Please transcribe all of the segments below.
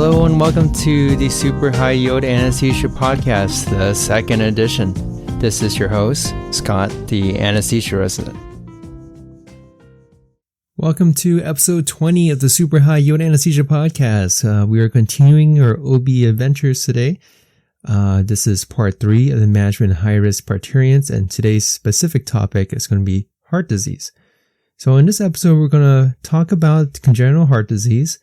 Hello and welcome to the Super High Yield Anesthesia Podcast, the second edition. This is your host, Scott, the anesthesia resident. Welcome to episode 20 of the Super High Yield Anesthesia Podcast. We are continuing our OB adventures today. This is part 3 of the management of high-risk parturients, and today's specific topic is going to be heart disease. So in this episode, we're going to talk about congenital heart disease,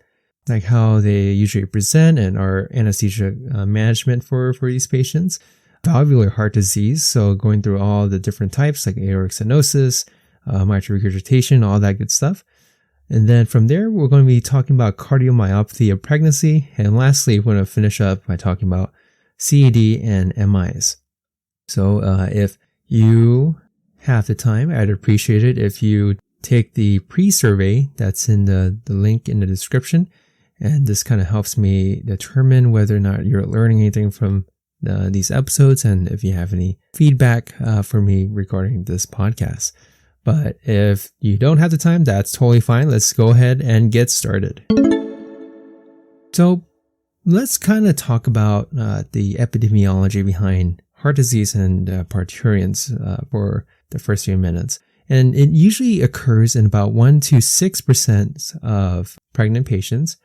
like how they usually present and our anesthesia management for these patients. Valvular heart disease, so going through all the different types like aortic stenosis, mitral regurgitation, all that good stuff. And then from there, we're going to be talking about cardiomyopathy of pregnancy. And lastly, we're going to finish up by talking about CAD and MIs. So if you have the time, I'd appreciate it if you take the pre-survey that's in the link in the description. And this kind of helps me determine whether or not you're learning anything from these episodes and if you have any feedback for me regarding this podcast. But if you don't have the time, that's totally fine. Let's go ahead and get started. So let's kind of talk about the epidemiology behind heart disease and parturients for the first few minutes. And it usually occurs in about 1 to 6% of pregnant patients.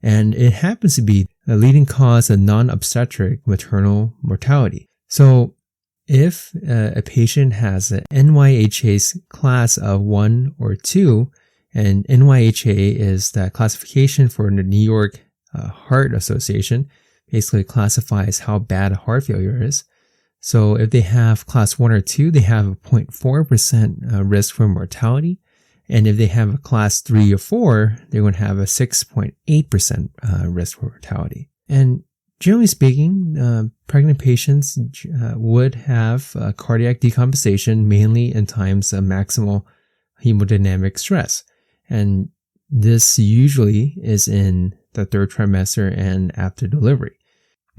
And it happens to be a leading cause of non-obstetric maternal mortality. So if a patient has an NYHA's class of 1 or 2, and NYHA is that classification for the New York Heart Association, basically classifies how bad a heart failure is. So if they have class 1 or 2, they have a 0.4% risk for mortality. And if they have a class 3 or 4, they're going to have a 6.8% risk for mortality. And generally speaking, pregnant patients would have cardiac decompensation mainly in times of maximal hemodynamic stress. And this usually is in the 3rd trimester and after delivery.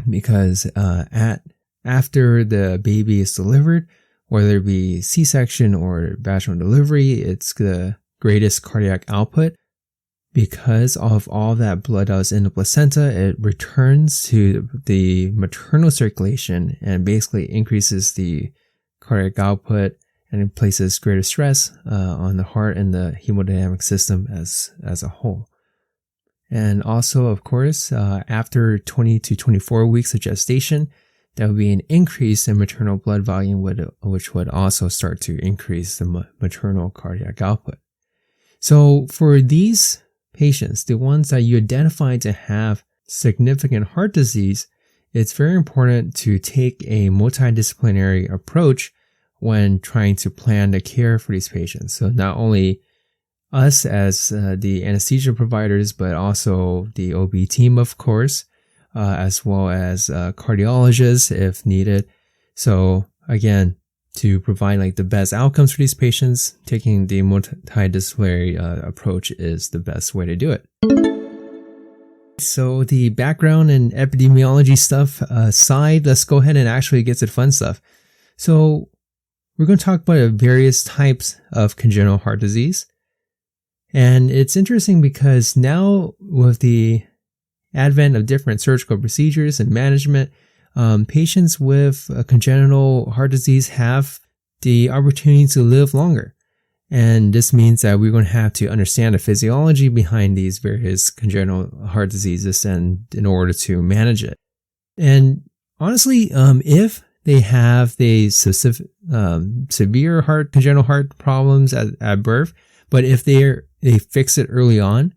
Because after the baby is delivered, whether it be C-section or vaginal delivery, it's the greatest cardiac output. Because of all that blood that was in the placenta, it returns to the maternal circulation and basically increases the cardiac output and it places greater stress on the heart and the hemodynamic system as a whole. And also, of course, after 20 to 24 weeks of gestation, there will be an increase in maternal blood volume, which would also start to increase the maternal cardiac output. So for these patients, the ones that you identify to have significant heart disease, it's very important to take a multidisciplinary approach when trying to plan the care for these patients. So not only us as the anesthesia providers, but also the OB team, of course, as well as cardiologists if needed. So again, to provide like the best outcomes for these patients, taking the multidisciplinary approach is the best way to do it. So the background and epidemiology stuff aside, let's go ahead and actually get to the fun stuff. So we're going to talk about various types of congenital heart disease. And it's interesting because now with the advent of different surgical procedures and management, patients with congenital heart disease have the opportunity to live longer. And this means that we're going to have to understand the physiology behind these various congenital heart diseases and in order to manage it. And honestly, if they have the severe congenital heart problems at birth, but if they fix it early on,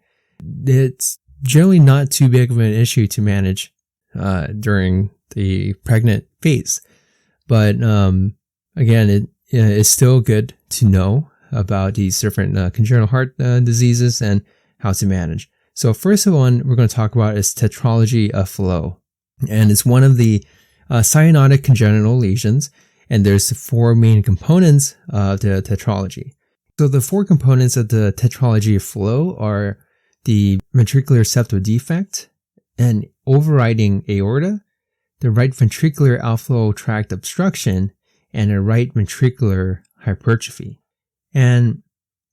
it's generally not too big of an issue to manage during the pregnant phase. But again, it's still good to know about these different congenital heart diseases and how to manage. So first one we're going to talk about is tetralogy of Fallot. And it's one of the cyanotic congenital lesions. And there's 4 main components of the tetralogy. So the 4 components of the tetralogy of Fallot are the ventricular septal defect, an overriding aorta, the right ventricular outflow tract obstruction, and a right ventricular hypertrophy. And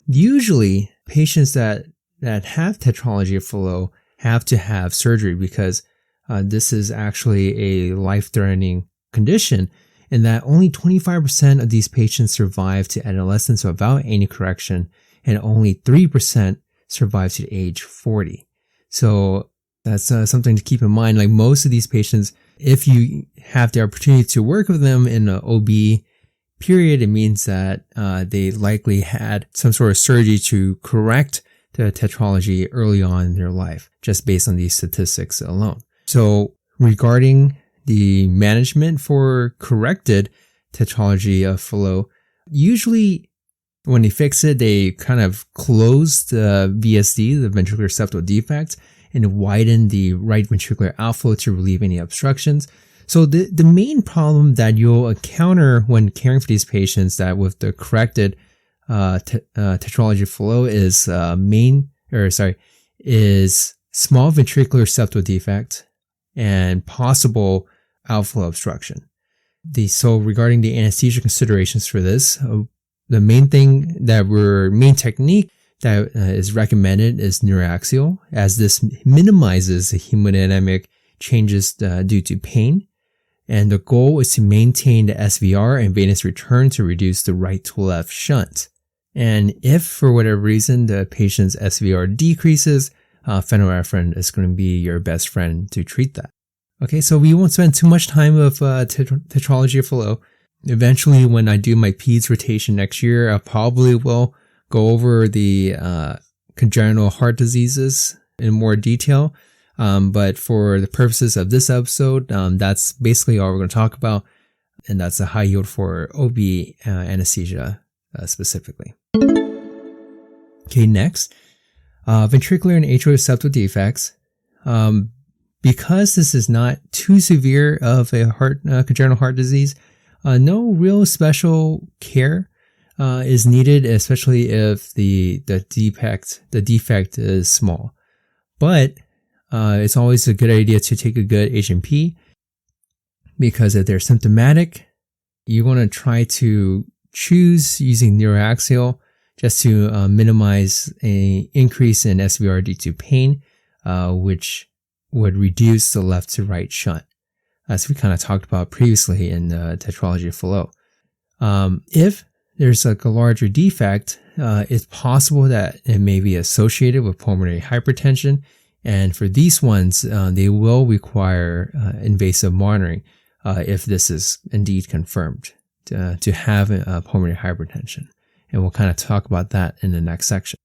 usually patients that have tetralogy of Fallot have to have surgery because this is actually a life-threatening condition, and that only 25% of these patients survive to adolescence without any correction, and only 3% survive to age 40. So that's something to keep in mind. Like most of these patients, if you have the opportunity to work with them in an OB period, it means that they likely had some sort of surgery to correct the tetralogy early on in their life, just based on these statistics alone. So regarding the management for corrected tetralogy of Fallot, usually when they fix it, they kind of close the VSD, the ventricular septal defect, and widen the right ventricular outflow to relieve any obstructions. So the main problem that you'll encounter when caring for these patients that with the corrected tetralogy of Fallot is small ventricular septal defect and possible outflow obstruction. So regarding the anesthesia considerations for this, the main technique that is recommended is neuraxial, as this minimizes the hemodynamic changes due to pain. And the goal is to maintain the SVR and venous return to reduce the right to left shunt. And if for whatever reason the patient's SVR decreases, phenylephrine is going to be your best friend to treat that. Okay, so we won't spend too much time with tetralogy of Fallot. Eventually, when I do my peds rotation next year, I probably will go over the congenital heart diseases in more detail. But for the purposes of this episode, that's basically all we're going to talk about. And that's a high yield for OB anesthesia specifically. Okay, next, ventricular and atrial septal defects. Because this is not too severe of a congenital heart disease, no real special care is needed, especially if the defect is small. But it's always a good idea to take a good H&P, because if they're symptomatic, you want to try to choose using neuraxial just to minimize an increase in SVR due to pain, which would reduce the left to right shunt, as we kind of talked about previously in the tetralogy of Fallot. If there's like a larger defect, it's possible that it may be associated with pulmonary hypertension. And for these ones, they will require invasive monitoring if this is indeed confirmed to have pulmonary hypertension. And we'll kind of talk about that in the next section.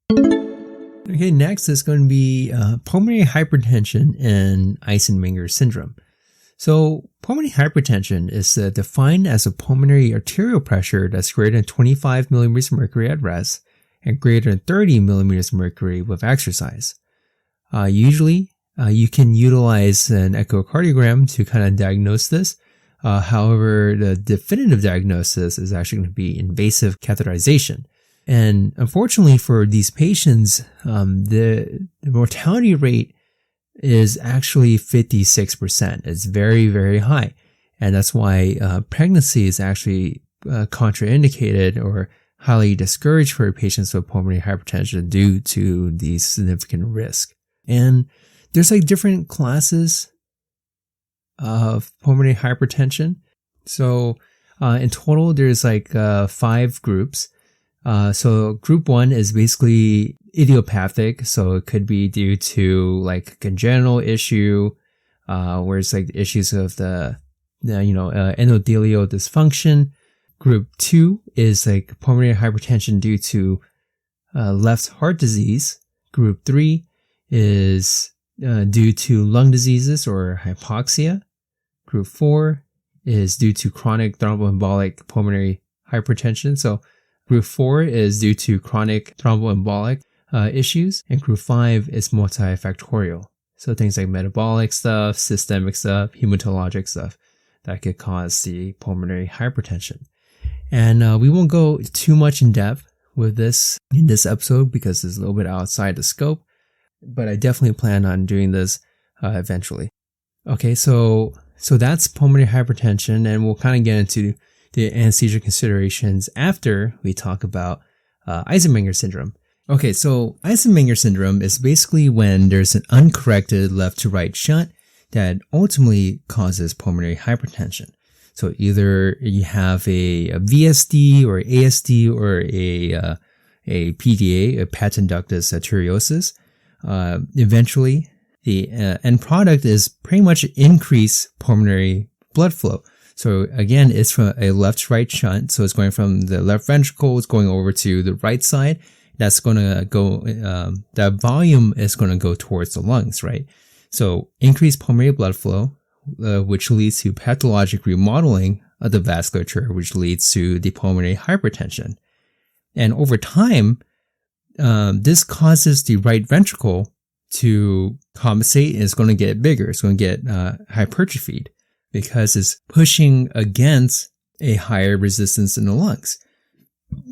Okay, next is going to be pulmonary hypertension and Eisenmenger syndrome. So pulmonary hypertension is defined as a pulmonary arterial pressure that's greater than 25 millimeters of mercury at rest and greater than 30 millimeters of mercury with exercise. Usually, you can utilize an echocardiogram to kind of diagnose this. However, the definitive diagnosis is actually going to be invasive catheterization. And unfortunately for these patients, the mortality rate is actually 56%. It's very, very high. And that's why pregnancy is actually contraindicated or highly discouraged for patients with pulmonary hypertension due to these significant risk. And there's like different classes of pulmonary hypertension. So in total, there's like 5 groups. So group 1 is basically idiopathic. So it could be due to like congenital issue, where it's like issues of the endothelial dysfunction. Group 2 is like pulmonary hypertension due to left heart disease. Group 3 is due to lung diseases or hypoxia. Group 4 is due to chronic thromboembolic pulmonary hypertension. So Group 4 is due to chronic thromboembolic issues. And Group 5 is multifactorial. So things like metabolic stuff, systemic stuff, hematologic stuff that could cause the pulmonary hypertension. And we won't go too much in depth with this in this episode because it's a little bit outside the scope. But I definitely plan on doing this eventually. Okay, so that's pulmonary hypertension, and we'll kind of get into the anesthesia considerations after we talk about Eisenmenger syndrome. Okay, so Eisenmenger syndrome is basically when there's an uncorrected left to right shunt that ultimately causes pulmonary hypertension. So either you have a VSD or ASD or a PDA, a patent ductus arteriosus. Eventually, the end product is pretty much increased pulmonary blood flow. So again, it's from a left to right shunt. So it's going from the left ventricle, it's going over to the right side. That's going to go, that volume is going to go towards the lungs, right? So increased pulmonary blood flow, which leads to pathologic remodeling of the vasculature, which leads to the pulmonary hypertension. And over time, this causes the right ventricle to compensate, and it's going to get bigger. It's going to get hypertrophied because it's pushing against a higher resistance in the lungs.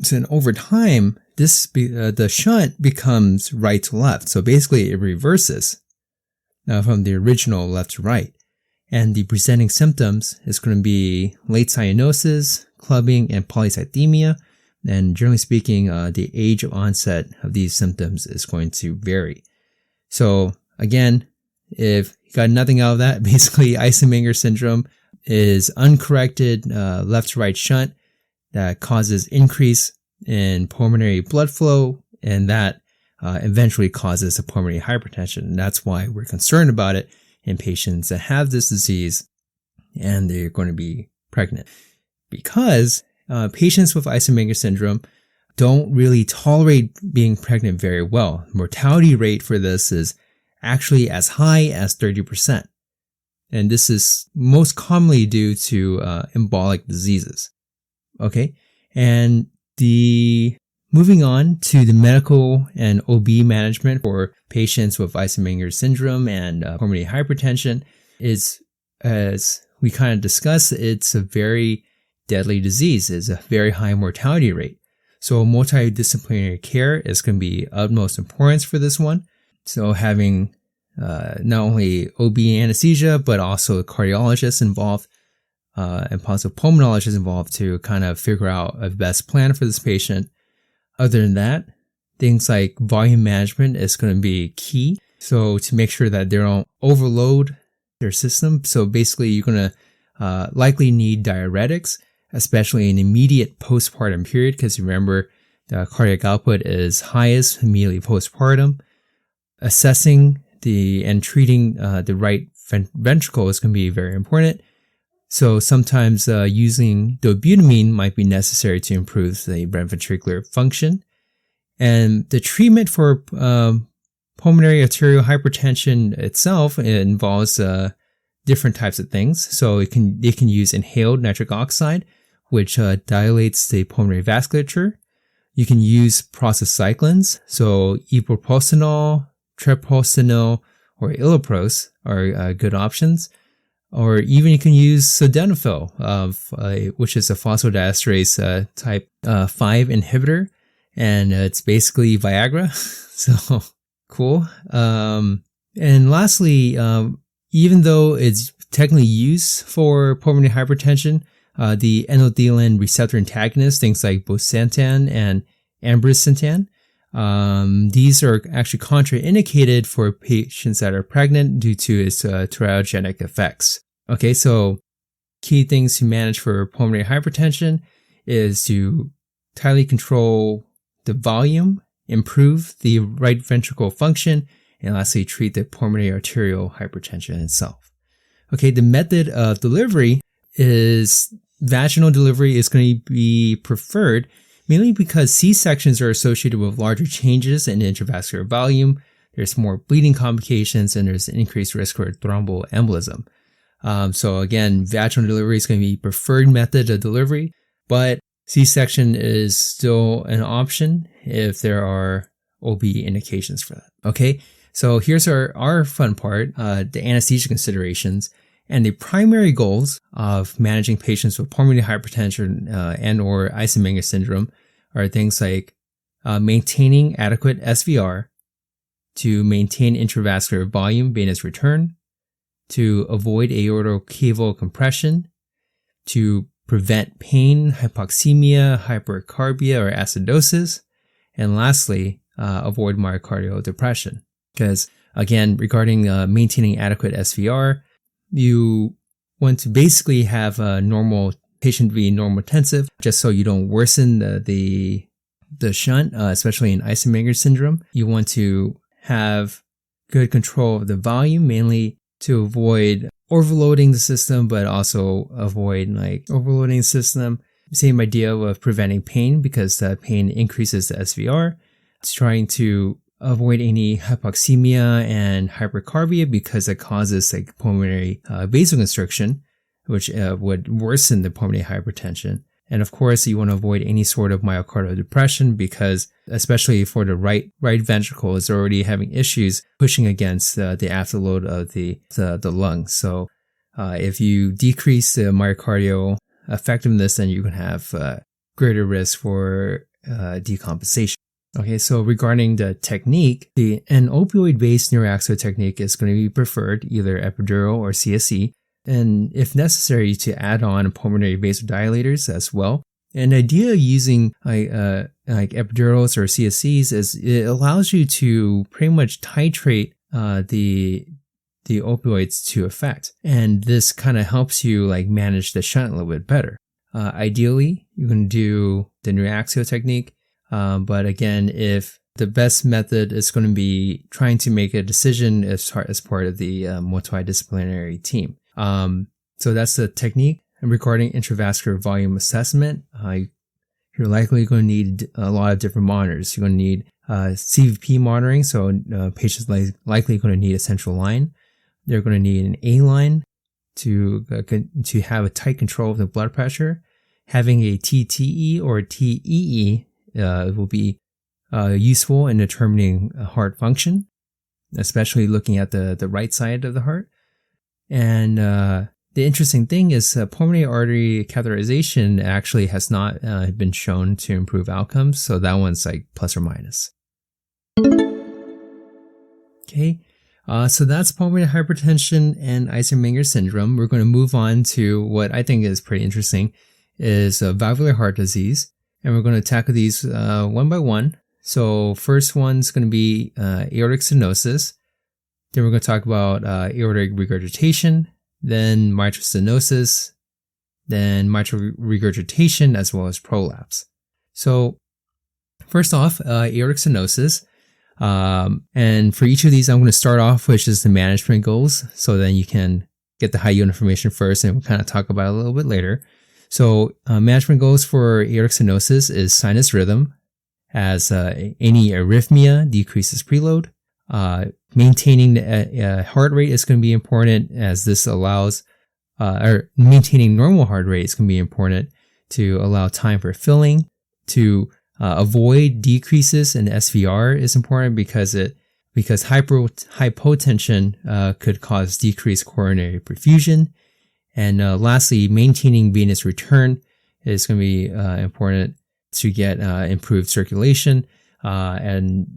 So then over time, the shunt becomes right to left. So basically it reverses from the original left to right. And the presenting symptoms is going to be late cyanosis, clubbing, and polycythemia. And generally speaking, the age of onset of these symptoms is going to vary. So again, if you got nothing out of that, basically Eisenmenger syndrome is uncorrected left to right shunt that causes increase in pulmonary blood flow, and that eventually causes a pulmonary hypertension. And that's why we're concerned about it in patients that have this disease and they're going to be pregnant. Because patients with Eisenmenger syndrome don't really tolerate being pregnant very well. Mortality rate for this is actually as high as 30%. And this is most commonly due to embolic diseases. Okay. And moving on to the medical and OB management for patients with Eisenmenger syndrome and pulmonary hypertension is, as we kind of discussed, it's a very deadly disease. It's a very high mortality rate. So multidisciplinary care is going to be utmost importance for this one. So having not only OB anesthesia, but also cardiologists involved and possible pulmonologists involved to kind of figure out a best plan for this patient. Other than that, things like volume management is going to be key. So to make sure that they don't overload their system. So basically you're going to likely need diuretics, especially in immediate postpartum period, because remember the cardiac output is highest immediately postpartum. Assessing and treating the right ventricle is going to be very important. So sometimes using dobutamine might be necessary to improve the ventricular function. And the treatment for pulmonary arterial hypertension itself involves different types of things. So they can use inhaled nitric oxide, which dilates the pulmonary vasculature. You can use prostacyclins, so epoprostenol, treprostinil, or iloprost are good options. Or even you can use sildenafil, which is a phosphodiesterase type 5 inhibitor, and it's basically Viagra. So cool. And lastly, even though it's technically used for pulmonary hypertension, the endothelin receptor antagonists, things like bosentan and ambrisentan, these are actually contraindicated for patients that are pregnant due to its teratogenic effects. Okay, so key things to manage for pulmonary hypertension is to tightly control the volume, improve the right ventricle function, and lastly treat the pulmonary arterial hypertension itself. Okay, the method of delivery is vaginal delivery is going to be preferred, mainly because C-sections are associated with larger changes in intravascular volume. There's more bleeding complications and there's an increased risk for thromboembolism. So again, vaginal delivery is going to be preferred method of delivery, but C-section is still an option if there are OB indications for that. Okay, so here's our fun part, the anesthesia considerations. And the primary goals of managing patients with pulmonary hypertension and or Eisenmenger syndrome are things like maintaining adequate SVR, to maintain intravascular volume venous return, to avoid aortocaval compression, to prevent pain, hypoxemia, hypercarbia, or acidosis, and lastly, avoid myocardial depression. Because again, regarding maintaining adequate SVR, you want to basically have a normal patient be normotensive, just so you don't worsen the shunt, especially in Eisenmenger syndrome. You want to have good control of the volume, mainly to avoid overloading the system, but also avoid overloading the system. Same idea of preventing pain, because the pain increases the SVR. It's trying to avoid any hypoxemia and hypercarbia, because it causes pulmonary vasoconstriction, which would worsen the pulmonary hypertension. And of course, you want to avoid any sort of myocardial depression, because especially for the right ventricle is already having issues pushing against the afterload of the lungs. So if you decrease the myocardial effectiveness, then you can have greater risk for decompensation. Okay, so regarding the technique, an opioid-based neuroaxial technique is going to be preferred, either epidural or CSE, and if necessary, to add on pulmonary vasodilators as well. And the idea of using epidurals or CSEs is it allows you to pretty much titrate the opioids to effect, and this kind of helps you manage the shunt a little bit better. Ideally, you can do the neuroaxial technique. But again, if the best method is going to be trying to make a decision as part of the multidisciplinary team. So that's the technique. And regarding intravascular volume assessment, you're likely going to need a lot of different monitors. You're going to need CVP monitoring, so patients likely going to need a central line. They're going to need an A line to have a tight control of the blood pressure. Having a TTE or TEE will be useful in determining heart function, especially looking at the right side of the heart. And the interesting thing is pulmonary artery catheterization actually has not been shown to improve outcomes, so that one's plus or minus. Okay, so that's pulmonary hypertension and Eisenmenger syndrome. We're going to move on to what I think is pretty interesting, is valvular heart disease. And we're going to tackle these one by one. So first one's going to be aortic stenosis. Then we're going to talk about aortic regurgitation, then mitral stenosis, then mitral regurgitation, as well as prolapse. So first off, aortic stenosis. And for each of these, I'm going to start off with just the management goals, so then you can get the high yield information first, and we'll kind of talk about it a little bit later. So management goals for aortic stenosis is sinus rhythm, as any arrhythmia decreases preload. Maintaining the heart rate is going to be important, as this allows, or maintaining normal heart rate is going to be important to allow time for filling. To avoid decreases in SVR is important, because hypotension could cause decreased coronary perfusion. And lastly, maintaining venous return is going to be important to get improved circulation, and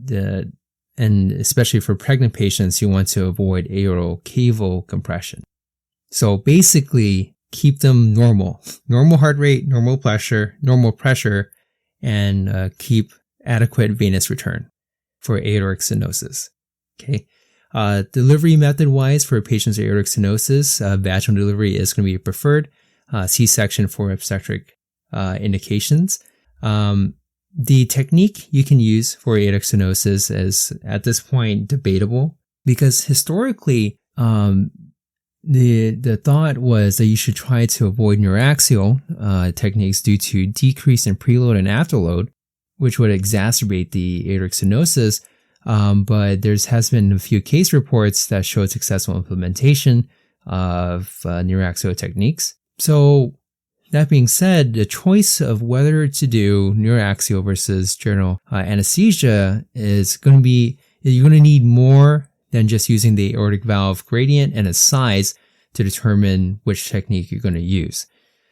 especially for pregnant patients, you want to avoid aortal caval compression. So basically, keep them normal heart rate, normal pressure, and keep adequate venous return for aortic stenosis. Okay. Delivery method wise, for patients with aortic stenosis, vaginal delivery is going to be preferred. C-section for obstetric indications. The technique you can use for aortic stenosis is at this point debatable, because historically the thought was that you should try to avoid neuroaxial techniques due to decrease in preload and afterload, which would exacerbate the aortic stenosis. But has been a few case reports that showed successful implementation of neuroaxial techniques. So that being said, the choice of whether to do neuroaxial versus general anesthesia is going to be, you're going to need more than just using the aortic valve gradient and its size to determine which technique you're going to use.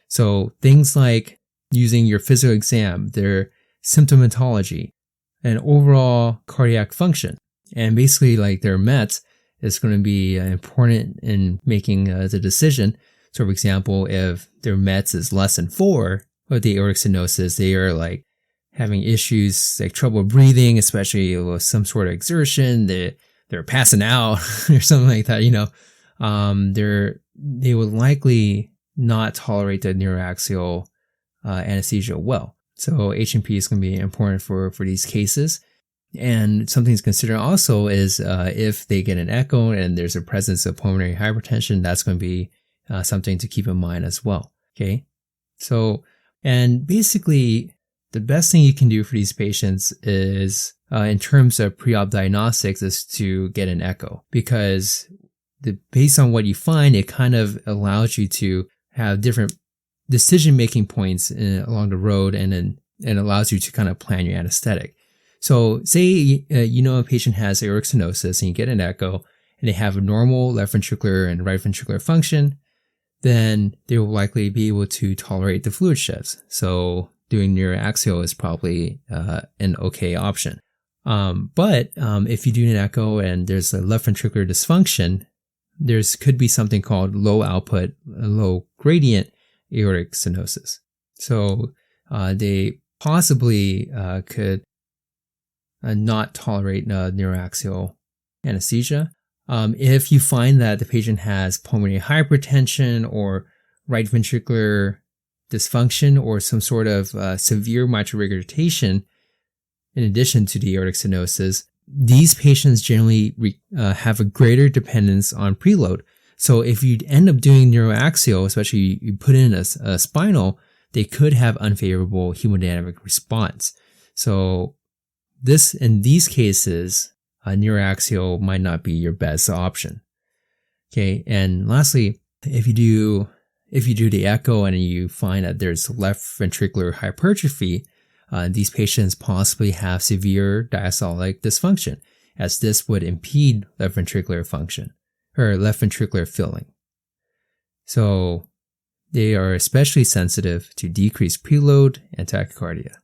So things like using your physical exam, their symptomatology, and overall cardiac function, and basically their METs is going to be important in making the decision. So for example, if their METs is less than 4 with the aortic stenosis, they are having issues like trouble breathing, especially with some sort of exertion, they're passing out or something like that, they would likely not tolerate the neuroaxial anesthesia well. So H&P is going to be important for these cases. And something to consider also is if they get an echo and there's a presence of pulmonary hypertension, that's going to be something to keep in mind as well. Okay. So, and basically the best thing you can do for these patients is in terms of pre-op diagnostics is to get an echo, because based on what you find, it kind of allows you to have different decision-making points along the road, and allows you to kind of plan your anesthetic. So say, a patient has aortic stenosis and you get an echo and they have a normal left ventricular and right ventricular function, then they will likely be able to tolerate the fluid shifts. So doing neuroaxial is probably an okay option. But if you do an echo and there's a left ventricular dysfunction, could be something called low output, low gradient aortic stenosis. So they possibly could not tolerate neuroaxial anesthesia. If you find that the patient has pulmonary hypertension or right ventricular dysfunction or some sort of severe mitral regurgitation, in addition to the aortic stenosis, these patients generally have a greater dependence on preload. So if you end up doing neuroaxial, especially you put in a spinal, they could have unfavorable hemodynamic response. So in these cases, neuroaxial might not be your best option. Okay, and lastly, if you do the echo and you find that there's left ventricular hypertrophy, these patients possibly have severe diastolic dysfunction, as this would impede left ventricular function or left ventricular filling. So they are especially sensitive to decreased preload and tachycardia.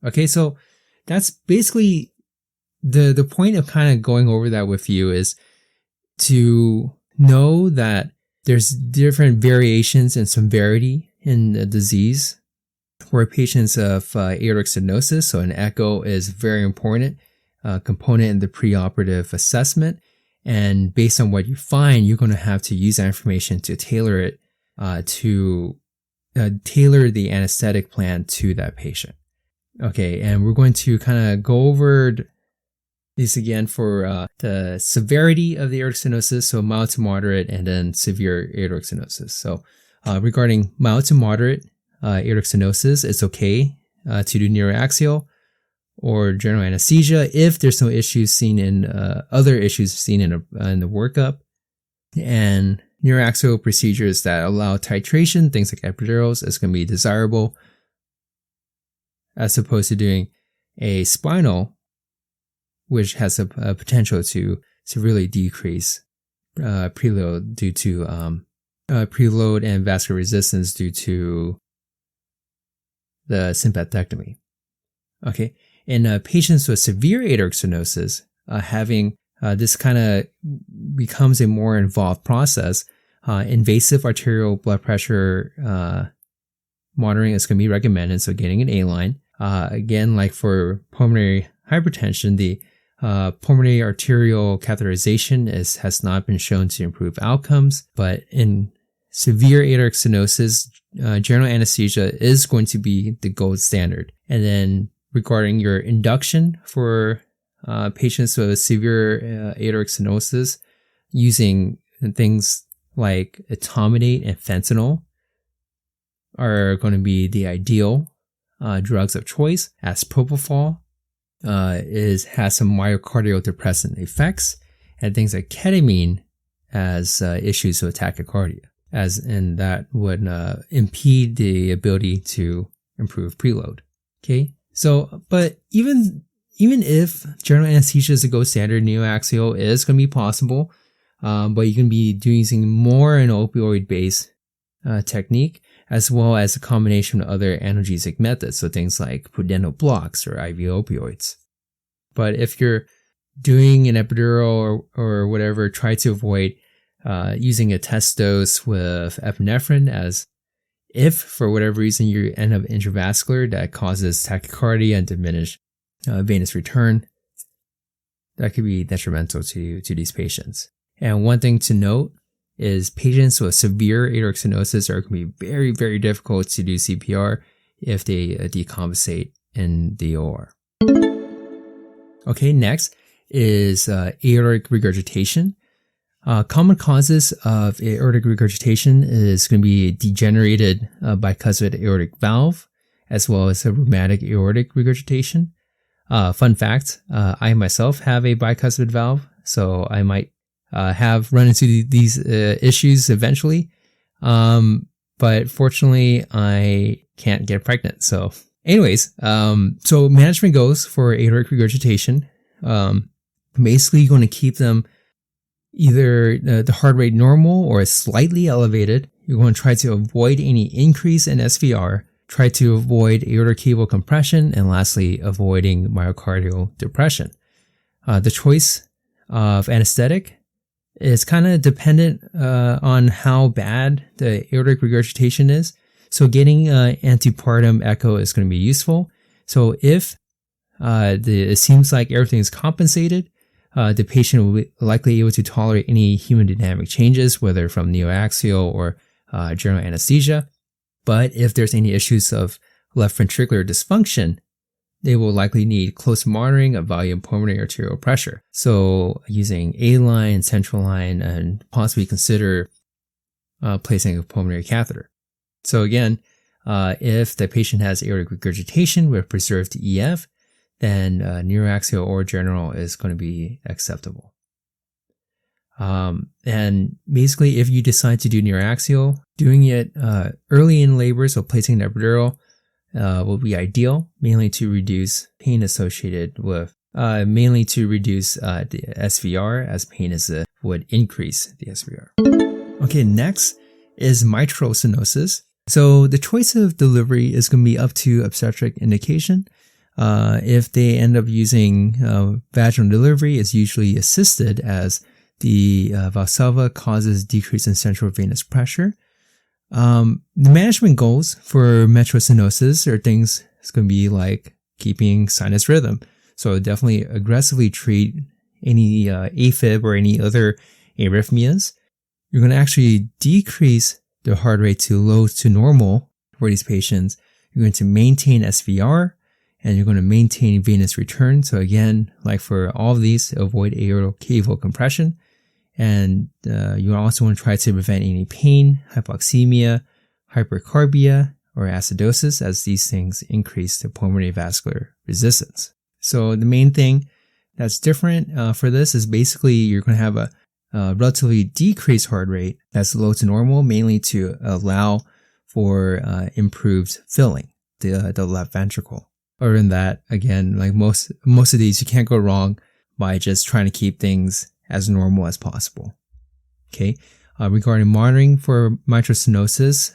Okay, so that's basically the point of kind of going over that with you, is to know that there's different variations in severity in the disease for patients of aortic stenosis. So an echo is very important component in the preoperative assessment. And based on what you find, you're going to have to use that information to tailor it tailor the anesthetic plan to that patient. Okay, and we're going to kind of go over these again for the severity of the aortic stenosis, so mild to moderate, and then severe aortic stenosis. So regarding mild to moderate aortic stenosis, it's okay to do neuroaxial or general anesthesia if there's no issues seen in other issues seen in the workup. And neuroaxial procedures that allow titration, things like epidurals, is going to be desirable, as opposed to doing a spinal, which has a potential to severely decrease preload due to preload and vascular resistance due to the sympathectomy. Okay, in patients with severe aortic stenosis, having this kind of becomes a more involved process. Invasive arterial blood pressure monitoring is going to be recommended, so getting an A-line. Again, like for pulmonary hypertension, the pulmonary arterial catheterization has not been shown to improve outcomes, but in severe aortic stenosis, general anesthesia is going to be the gold standard. And then regarding your induction for patients with severe aortic stenosis, using things like etomidate and fentanyl are going to be the ideal drugs of choice, as propofol has some myocardial depressant effects, and things like ketamine has issues with tachycardia, and that would impede the ability to improve preload. Okay, so but even if general anesthesia is a gold standard, neoaxial is going to be possible, but you can be using more an opioid-based technique, as well as a combination of other analgesic methods, so things like pudendal blocks or IV opioids. But if you're doing an epidural or whatever, try to avoid using a test dose with epinephrine, as If for whatever reason you end up intravascular, that causes tachycardia and diminished venous return, that could be detrimental to these patients. And one thing to note is patients with severe aortic stenosis are going to be very, very difficult to do CPR if they decompensate in the OR. Okay, next is aortic regurgitation. Common causes of aortic regurgitation is going to be degenerated bicuspid aortic valve, as well as a rheumatic aortic regurgitation. Fun fact, I myself have a bicuspid valve, so I might have run into these issues eventually. But fortunately, I can't get pregnant. So anyways, so management goes for aortic regurgitation. Basically, you're going to keep them either the heart rate normal or slightly elevated. You're going to try to avoid any increase in SVR, try to avoid aortic cable compression, and lastly, avoiding myocardial depression. The choice of anesthetic is kind of dependent on how bad the aortic regurgitation is. So getting antepartum echo is going to be useful. So if it seems like everything is compensated, the patient will be likely able to tolerate any hemodynamic changes, whether from neoaxial or general anesthesia. But if there's any issues of left ventricular dysfunction, they will likely need close monitoring of volume pulmonary arterial pressure. So using A-line, central line, and possibly consider placing a pulmonary catheter. So again, if the patient has aortic regurgitation with preserved EF, then neuraxial or general is going to be acceptable. And basically, if you decide to do neuraxial, doing it early in labor, so placing an epidural, will be ideal, mainly to reduce pain associated with, mainly to reduce the SVR, as pain would increase the SVR. Okay, next is mitral stenosis. So the choice of delivery is going to be up to obstetric indication. If they end up using vaginal delivery, it's usually assisted as the Valsalva causes decrease in central venous pressure. The management goals for mitral stenosis are things, it's going to be like keeping sinus rhythm. So definitely aggressively treat any AFib or any other arrhythmias. You're going to actually decrease the heart rate to low to normal for these patients. You're going to maintain SVR, and you're going to maintain venous return. So again, like for all of these, avoid aortic cable compression. And you also want to try to prevent any pain, hypoxemia, hypercarbia, or acidosis, as these things increase the pulmonary vascular resistance. So the main thing that's different for this is basically you're going to have a relatively decreased heart rate that's low to normal, mainly to allow for improved filling the left ventricle. Other than that, again, like most of these, you can't go wrong by just trying to keep things as normal as possible. Okay. Regarding monitoring for mitral stenosis,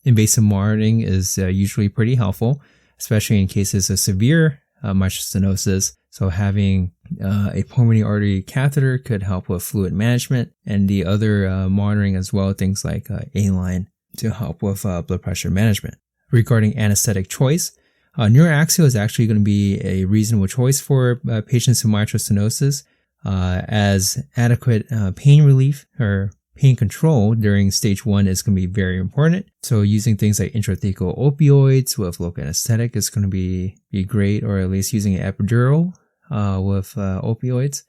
invasive monitoring is usually pretty helpful, especially in cases of severe mitral stenosis. So having a pulmonary artery catheter could help with fluid management, and the other monitoring as well, things like A-line to help with blood pressure management. Regarding anesthetic choice, neuraxial is actually going to be a reasonable choice for patients with mitral stenosis, as adequate pain relief or pain control during stage 1 is going to be very important. So using things like intrathecal opioids with local anesthetic is going to be great, or at least using an epidural with opioids.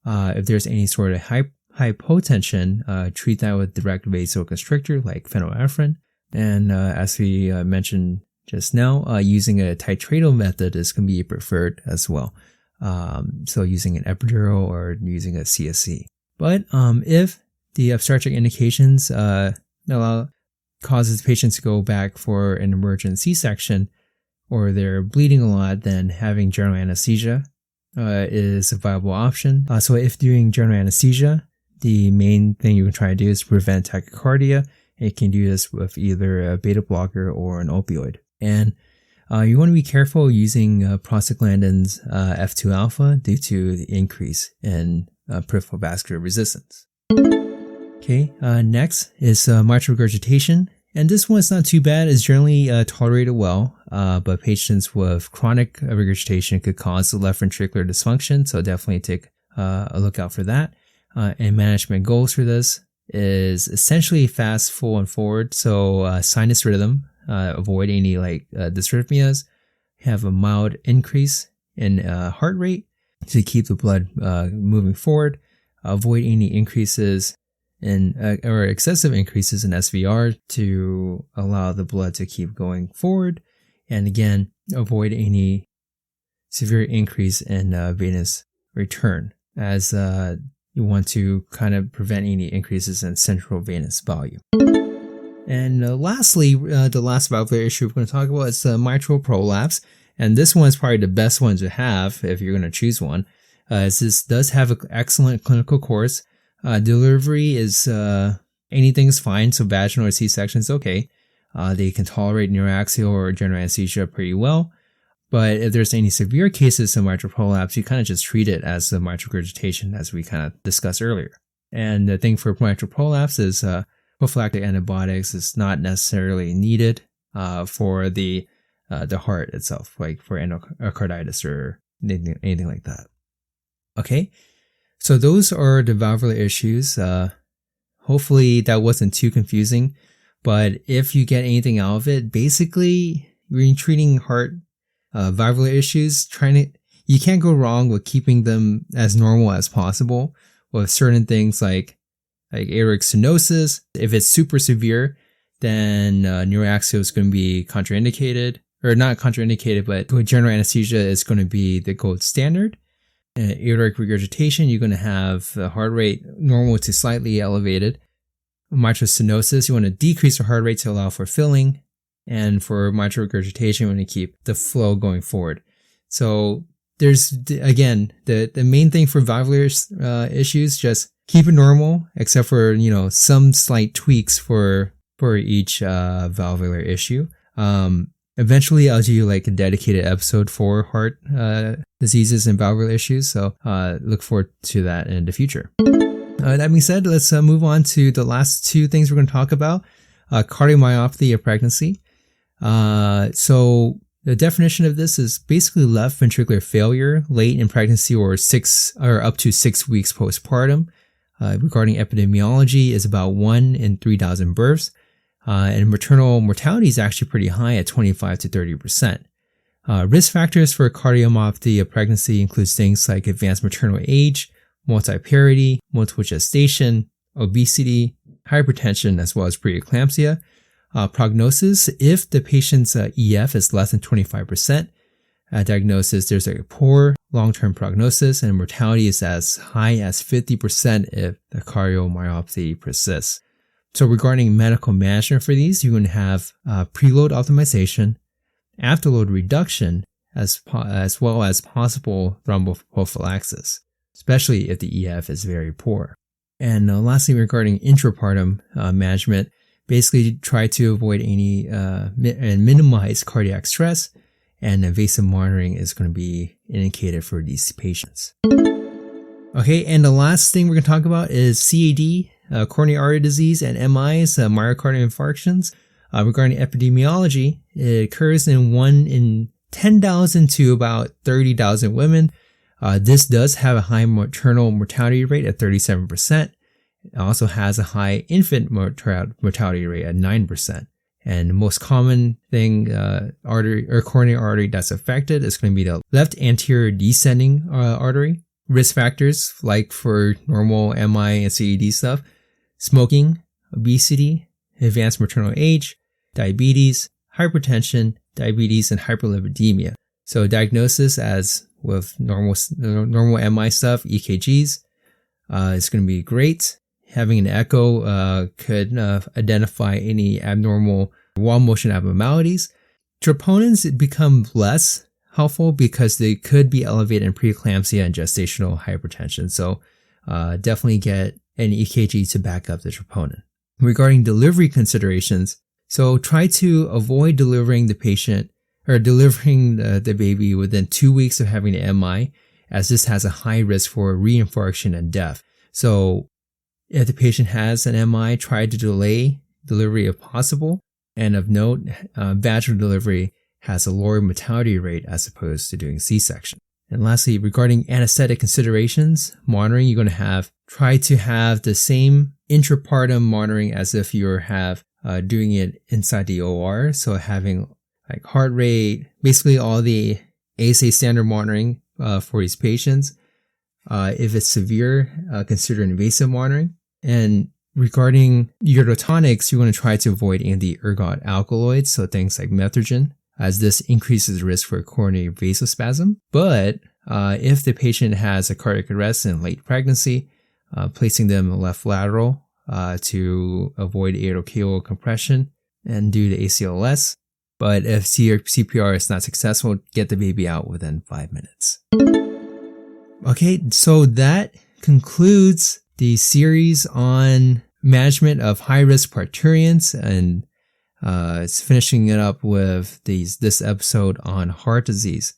If there's any sort of hypotension, treat that with direct vasoconstrictor like phenylephrine. And as we mentioned just now, using a titratal method is going to be preferred as well. So using an epidural or using a CSC. But if the obstetric indications causes patients to go back for an emergent C-section, or they're bleeding a lot, then having general anesthesia is a viable option. So if doing general anesthesia, the main thing you can try to do is prevent tachycardia. You can do this with either a beta blocker or an opioid. And you want to be careful using prostaglandins F2 alpha due to the increase in peripheral vascular resistance. Okay, next is mitral regurgitation. And this one's not too bad. It's generally tolerated well, but patients with chronic regurgitation could cause the left ventricular dysfunction, so definitely take a look out for that. And management goals for this is essentially fast, full, and forward. So sinus rhythm, avoid any dysrhythmias, have a mild increase in heart rate to keep the blood moving forward, avoid any increases or excessive increases in SVR to allow the blood to keep going forward. And again, avoid any severe increase in venous return, as you want to kind of prevent any increases in central venous volume. And lastly, the last valvular issue we're going to talk about is mitral prolapse. And this one is probably the best one to have if you're going to choose one. As this does have an excellent clinical course. Delivery is, anything is fine, so vaginal or C-section is okay. They can tolerate neuraxial or general anesthesia pretty well. But if there's any severe cases of mitral prolapse, you kind of just treat it as a mitral regurgitation, as we kind of discussed earlier. And the thing for mitral prolapse is prophylactic antibiotics is not necessarily needed for the heart itself, like for endocarditis or anything like that. Okay. So those are the valvular issues. Hopefully that wasn't too confusing, but if you get anything out of it, basically when you're treating heart valvular issues, you can't go wrong with keeping them as normal as possible with certain things like aortic stenosis. If it's super severe, then neuraxial is going to be contraindicated, or not contraindicated, but general anesthesia is going to be the gold standard. Aortic regurgitation, you're going to have the heart rate normal to slightly elevated. Mitral stenosis, you want to decrease the heart rate to allow for filling. And for mitral regurgitation, you want to keep the flow going forward. So there's, again, the main thing for valvular issues, just keep it normal, except for, some slight tweaks for each valvular issue. Eventually, I'll do a dedicated episode for heart diseases and valvular issues, so look forward to that in the future. That being said, let's move on to the last two things we're going to talk about, cardiomyopathy of pregnancy. So the definition of this is basically left ventricular failure late in pregnancy or up to 6 weeks postpartum. Regarding epidemiology, is about 1 in 3,000 births. And maternal mortality is actually pretty high at 25 to 30%. Risk factors for cardiomyopathy of pregnancy includes things like advanced maternal age, multiparity, multiple gestation, obesity, hypertension, as well as preeclampsia. Prognosis, if the patient's EF is less than 25%, diagnosis, there's a poor long-term prognosis, and mortality is as high as 50% if the cardiomyopathy persists. So regarding medical management for these, you're going to have preload optimization, afterload reduction, as well as possible thromboprophylaxis, especially if the EF is very poor. And lastly, regarding intrapartum management, basically try to avoid any and minimize cardiac stress, and invasive monitoring is going to be indicated for these patients. Okay, and the last thing we're going to talk about is CAD, coronary artery disease, and MIs, myocardial infarctions. Regarding epidemiology, it occurs in 1 in 10,000 to about 30,000 women. This does have a high maternal mortality rate at 37%. It also has a high infant mortality rate at 9%. And the most common thing, artery or coronary artery that's affected is going to be the left anterior descending artery. Risk factors, like for normal MI and CAD stuff: smoking, obesity, advanced maternal age, diabetes, hypertension, diabetes, and hyperlipidemia. So diagnosis, as with normal MI stuff, EKGs, is going to be great. Having an echo could identify any abnormal wall motion abnormalities. Troponins become less helpful because they could be elevated in preeclampsia and gestational hypertension. So definitely get an EKG to back up the troponin. Regarding delivery considerations, so try to avoid delivering the patient or delivering the baby within 2 weeks of having an MI, as this has a high risk for reinfarction and death. So if the patient has an MI, try to delay delivery if possible. And of note, vaginal delivery has a lower mortality rate as opposed to doing C-section. And lastly, regarding anesthetic considerations, monitoring, you're going to try to have the same intrapartum monitoring as if you doing it inside the OR. So having like heart rate, basically all the ASA standard monitoring for these patients. If it's severe, consider invasive monitoring. And regarding urotonics, you want to try to avoid anti-ergot alkaloids, so things like metrogen, as this increases the risk for coronary vasospasm. But if the patient has a cardiac arrest in late pregnancy, placing them left lateral to avoid aortocaudal compression and do the ACLS. But if CPR is not successful, get the baby out within 5 minutes. Okay, so that concludes the series on management of high-risk parturients, and it's finishing it up with this episode on heart disease.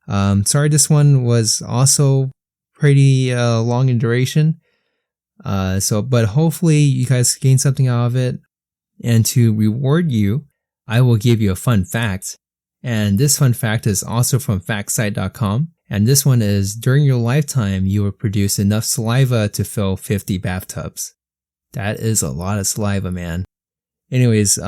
Sorry, this one was also pretty long in duration. But hopefully you guys gain something out of it. And to reward you, I will give you a fun fact. And this fun fact is also from factsite.com. And this one is, during your lifetime, you will produce enough saliva to fill 50 bathtubs. That is a lot of saliva, man. Anyways,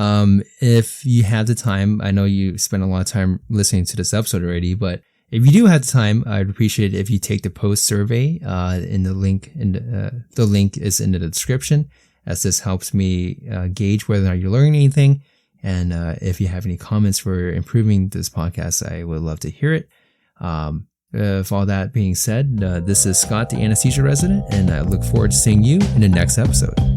if you have the time, I know you spent a lot of time listening to this episode already, but if you do have the time, I'd appreciate it if you take the post survey. In the link is in the description, as this helps me gauge whether or not you're learning anything. And if you have any comments for improving this podcast, I would love to hear it. With all that being said, this is Scott, the anesthesia resident, and I look forward to seeing you in the next episode.